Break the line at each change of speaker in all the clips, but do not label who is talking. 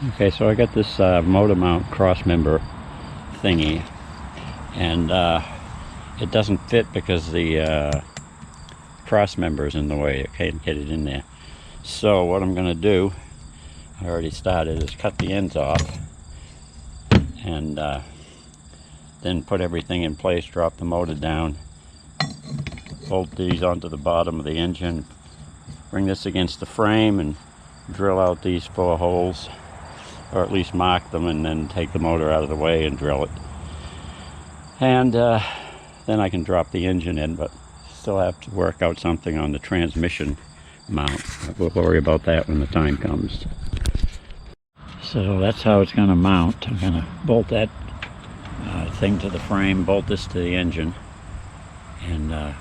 Okay, so I got this motor mount cross member thingy, and it doesn't fit because the cross member is in the way. I can't get it in there. So what I'm going to do, I already started, is cut the ends off and then put everything in place, drop the motor down, bolt these onto the bottom of the engine, bring this against the frame and drill out these 4 holes, or at least mark them, and then take the motor out of the way and drill it. And then I can drop the engine in, but still have to work out something on the transmission mount. We'll worry about that when the time comes. So that's how it's going to mount. I'm going to bolt that thing to the frame, bolt this to the engine, and I'll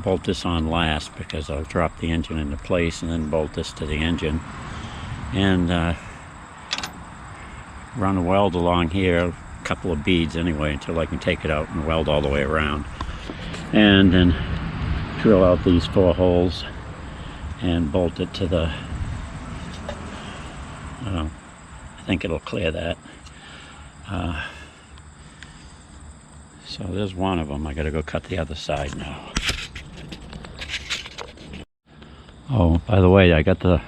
bolt this on last because I'll drop the engine into place and then bolt this to the engine. And run a weld along here, a couple of beads anyway, until I can take it out and weld all the way around. And then drill out these 4 holes and bolt it to the, I think it'll clear that. So there's one of them. I gotta go cut the other side now. Oh, by the way, I got the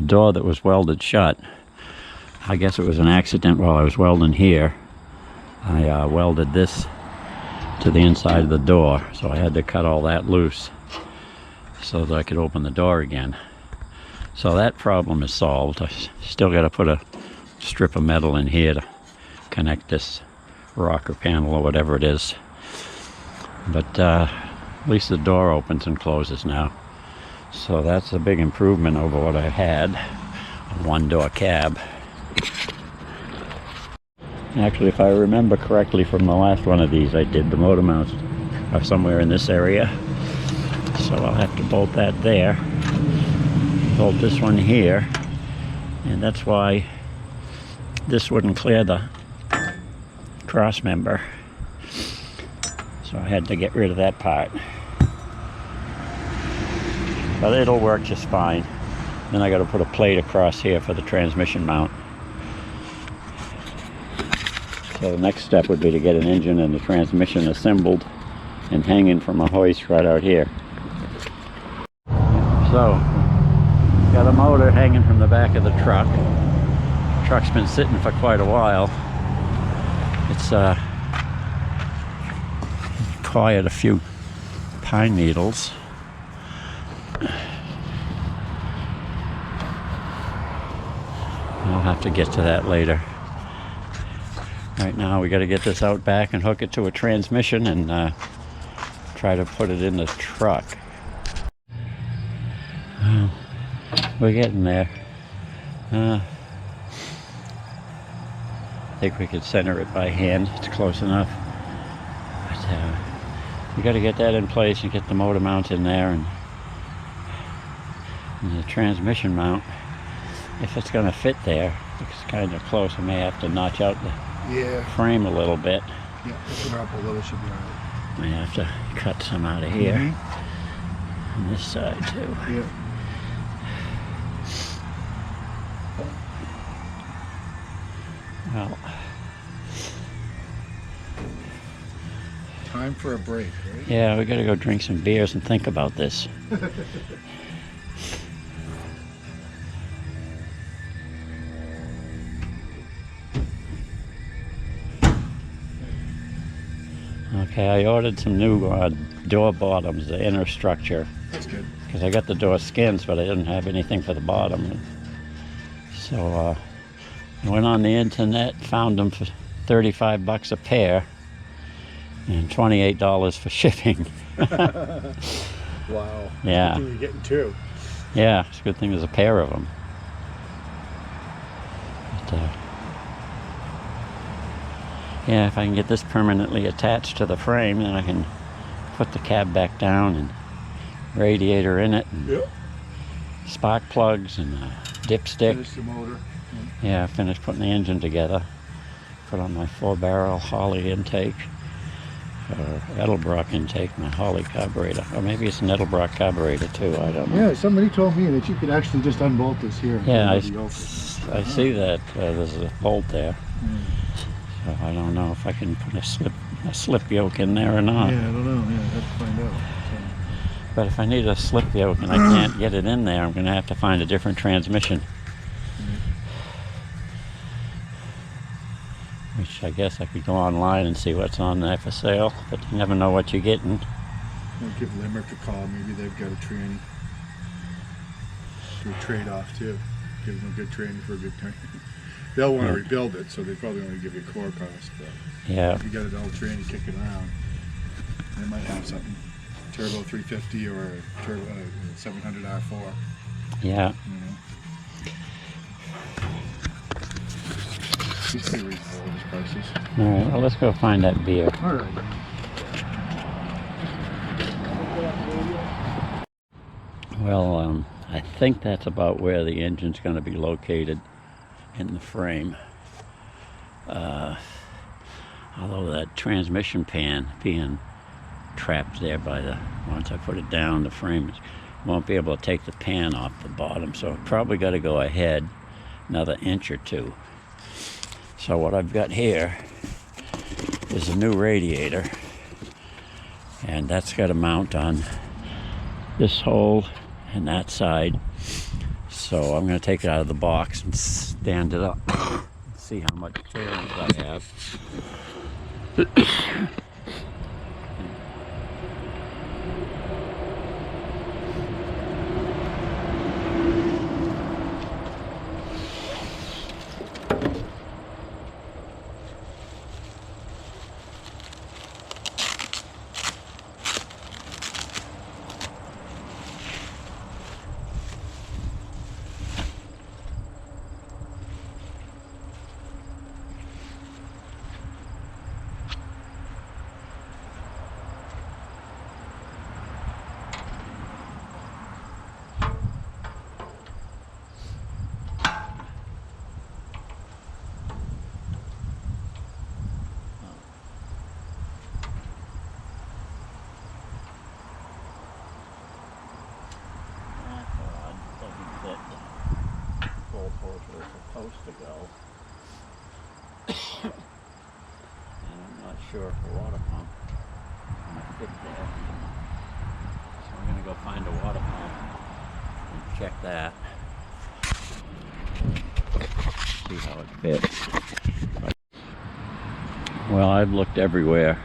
door that was welded shut. I guess it was an accident while I was welding here. I welded this to the inside of the door, so I had to cut all that loose so that I could open the door again. So that problem is solved. I still got to put a strip of metal in here to connect this rocker panel or whatever it is. But at least the door opens and closes now. So that's a big improvement over what I had, a 1-door cab. Actually, if I remember correctly from the last one of these I did, the motor mounts are somewhere in this area. So I'll have to bolt that there, bolt this one here, and that's why this wouldn't clear the cross member. So I had to get rid of that part. But it'll work just fine. Then I got to put a plate across here for the transmission mount. So the next step would be to get an engine and the transmission assembled and hanging from a hoist right out here. So, got a motor hanging from the back of the truck. The truck's been sitting for quite a while. It's acquired a few pine needles. I'll have to get to that later. Right now we got to get this out back and hook it to a transmission and try to put it in the truck. We're getting there. I think we could center it by hand. It's close enough. But we got to get that in place and get the motor mount in there, and the transmission mount, if it's going to fit there, it's kind of close. I may have to notch out the frame a little bit.
Yeah, open her up a little, should be alright.
May have to cut some out of here. On this side too.
Yeah.
Well,
time for a break, right?
yeah, we gotta go drink some beers and think about this. Okay, I ordered some new door bottoms, the inner structure.
That's good.
Because I got the door skins, but I didn't have anything for the bottom. So I went on the internet, found them for 35 bucks a pair and $28 for shipping.
Wow.
Yeah.
Good thing you're getting 2.
Yeah, it's a good thing there's a pair of them. But, yeah, if I can get this permanently attached to the frame, then I can put the cab back down and radiator in it, and spark plugs and a dipstick.
Finish the motor.
Yeah, finish putting the engine together. Put on my 4-barrel Holly intake. Edelbrock intake, my Holly carburetor. Or maybe it's an Edelbrock carburetor too, I don't know.
Yeah, somebody told me that you could actually just unbolt this here. And
Yeah,
put it in the yoke.
I see that there's a bolt there.
Mm.
So I don't know if I can put a slip yoke in there or not.
Yeah, I don't know. Yeah, I have to find out.
But if I need a slip yoke and I can't get it in there, I'm going to have to find a different transmission. Which I guess I could go online and see what's on there for sale, but you never know what you're getting.
I'll give Limerick a call. Maybe they've got a tranny. Do a trade-off too. Give them a good tranny for a good time. They'll want to rebuild it, so they probably only give you core cost. But
Yeah.
if you got an old tranny kicking around, they might have something. Turbo 350 or a turbo 700 R4.
Yeah.
You know. It's pretty reasonable with his prices.
All right. Well, let's go find that beer.
All right.
Well, I think that's about where the engine's going to be located in the frame. Although that transmission pan being trapped there by once I put it down, the frame won't be able to take the pan off the bottom, so I've probably got to go ahead another inch or two. So what I've got here is a new radiator, and that's got a mount on this hole and that side. So I'm going to take it out of the box and stand it up and see how much clearance I have. Supposed to go. And I'm not sure if the water pump will fit there. So I'm going to go find a water pump and check that. See how it fits. Well, I've looked everywhere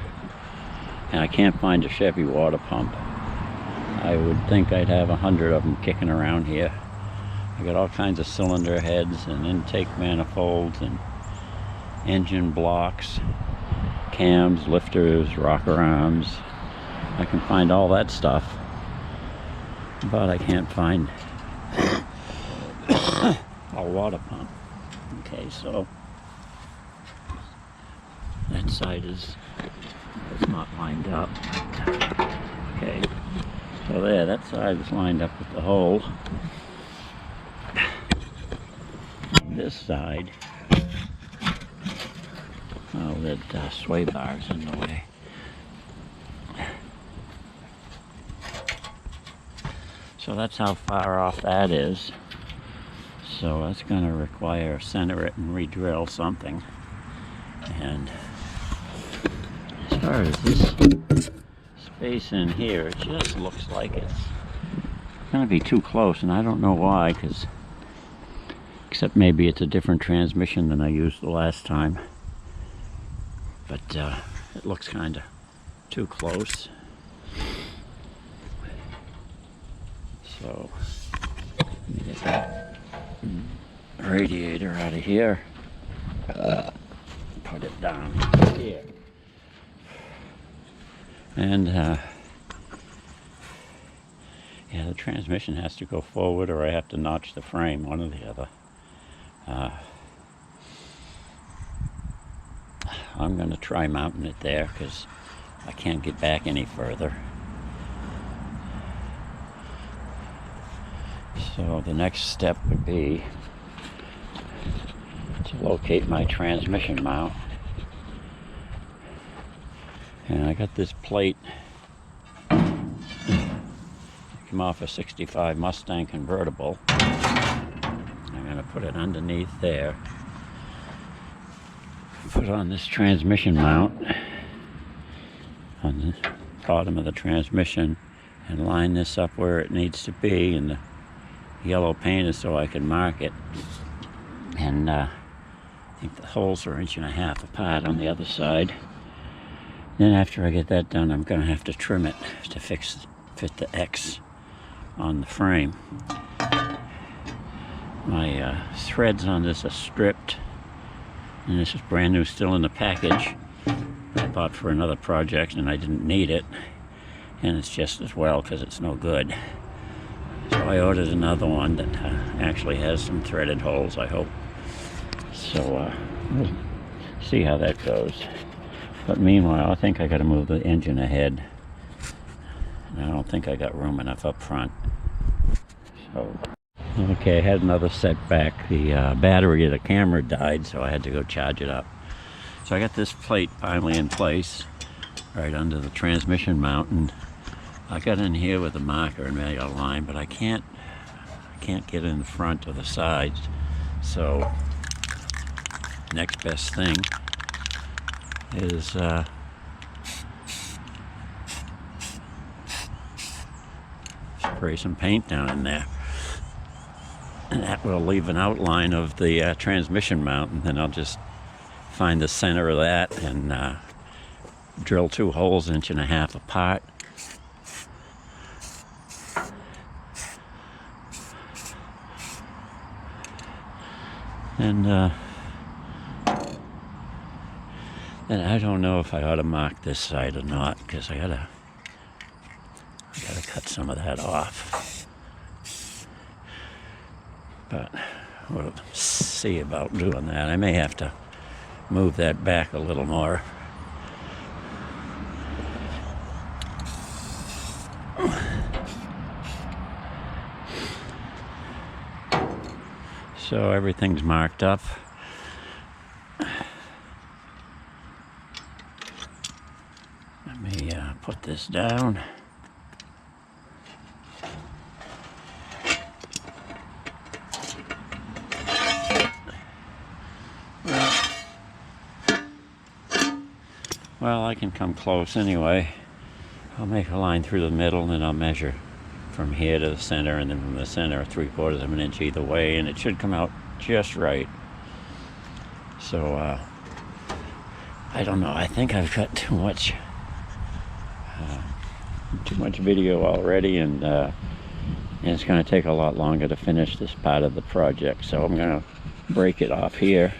and I can't find a Chevy water pump. I would think I'd have 100 of them kicking around here. I got all kinds of cylinder heads and intake manifolds and engine blocks, cams, lifters, rocker arms. I can find all that stuff, but I can't find a water pump. Okay, so that side is not lined up. Okay, so there, that side is lined up with the hole. This side, oh, that sway bar's in the way. So that's how far off that is. So that's going to require center it and re-drill something. And as far as this space in here, it just looks like it's going to be too close, and I don't know why, except maybe it's a different transmission than I used the last time. But it looks kind of too close. So let me get that radiator out of here. Put it down here. And yeah, the transmission has to go forward, or I have to notch the frame, one or the other. I'm going to try mounting it there because I can't get back any further. So the next step would be to locate my transmission mount And I got this plate. Came off a 65 Mustang convertible. I'm going to put it underneath there. Put on this transmission mount on the bottom of the transmission and line this up where it needs to be, and the yellow paint is so I can mark it. And I think the holes are 1.5 inches apart on the other side. Then after I get that done, I'm going to have to trim it to fit the X on the frame. My threads on this are stripped, and this is brand new, still in the package. I bought for another project and I didn't need it, and it's just as well because it's no good. So I ordered another one that actually has some threaded holes, I hope. So we'll see how that goes. But meanwhile, I think I got to move the engine ahead. And I don't think I got room enough up front. So, okay, I had another setback. The battery of the camera died, so I had to go charge it up. So I got this plate finally in place, right under the transmission mount, and I got in here with a marker and made a line, but I can't get in the front or the sides. So next best thing is spray some paint down in there, and that will leave an outline of the transmission mount, and then I'll just find the center of that and drill 2 holes 1.5 inches apart. And I don't know if I ought to mark this side or not, because I gotta cut some of that off. But we'll see about doing that. I may have to move that back a little more. So everything's marked up. Let me put this down. Well, I can come close anyway. I'll make a line through the middle, and then I'll measure from here to the center, and then from the center 3/4 of an inch either way, and it should come out just right. So I don't know, I think I've got too much video already, and it's going to take a lot longer to finish this part of the project, so I'm going to break it off here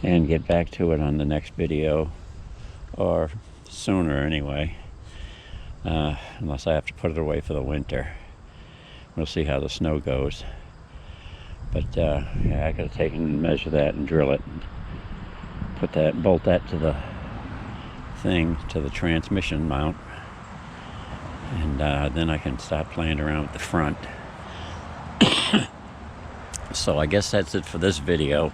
and get back to it on the next video, or sooner anyway, unless I have to put it away for the winter. We'll see how the snow goes. But yeah, I gotta take and measure that and drill it and put that, bolt that to the thing, to the transmission mount, and then I can start playing around with the front. So I guess that's it for this video.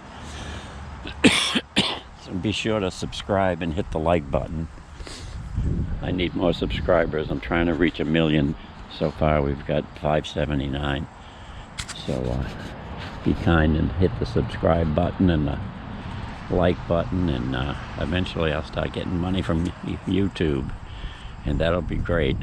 So be sure to subscribe and hit the like button. I need more subscribers. I'm trying to reach 1 million. So far we've got 579. So be kind and hit the subscribe button and the like button, and eventually I'll start getting money from YouTube, and that'll be great.